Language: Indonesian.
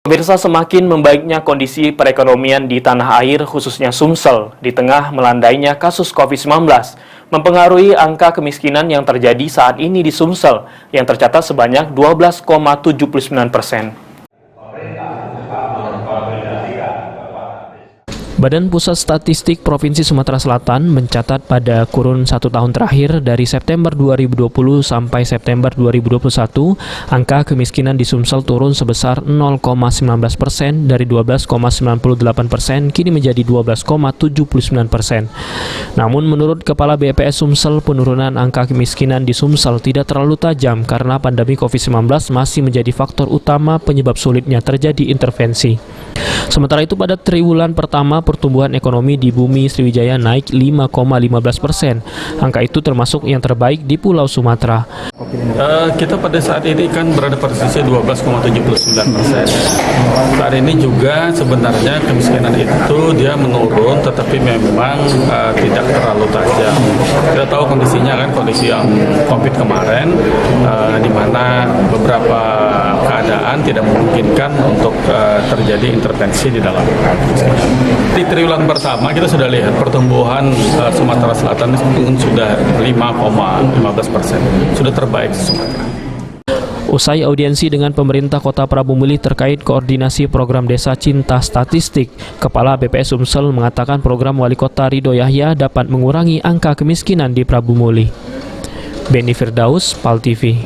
Pemirsa, semakin membaiknya kondisi perekonomian di tanah air, khususnya Sumsel, di tengah melandainya kasus COVID-19, mempengaruhi angka kemiskinan yang terjadi saat ini di Sumsel, yang tercatat sebanyak 12,79%. Badan Pusat Statistik Provinsi Sumatera Selatan mencatat pada kurun 1 tahun terakhir dari September 2020 sampai September 2021, angka kemiskinan di Sumsel turun sebesar 0,19% dari 12,98% kini menjadi 12,79%. Namun menurut Kepala BPS Sumsel, penurunan angka kemiskinan di Sumsel tidak terlalu tajam karena pandemi COVID-19 masih menjadi faktor utama penyebab sulitnya terjadi intervensi. Sementara itu pada triwulan pertama pertumbuhan ekonomi di Bumi Sriwijaya naik 5,15%. Angka itu termasuk yang terbaik di Pulau Sumatera. Kita pada saat ini kan berada pada sisi 12,79%. Saat ini juga sebenarnya kemiskinan itu dia menurun, tetapi memang tidak terlalu tajam. Kita tahu kondisinya kan kondisi yang COVID kemarin, di mana beberapa keadaan tidak memungkinkan untuk terjadi intervensi di dalam kemiskinan. Di triwulan pertama kita sudah lihat pertumbuhan Sumatera Selatan sudah 5,15%, sudah terbaik di Sumatera. Usai audiensi dengan pemerintah Kota Prabu Muli terkait koordinasi program Desa Cinta Statistik, Kepala BPS Sumsel mengatakan program Wali Kota Ridho Yahya dapat mengurangi angka kemiskinan di Prabu Muli. Beni Firdaus, PAL TV.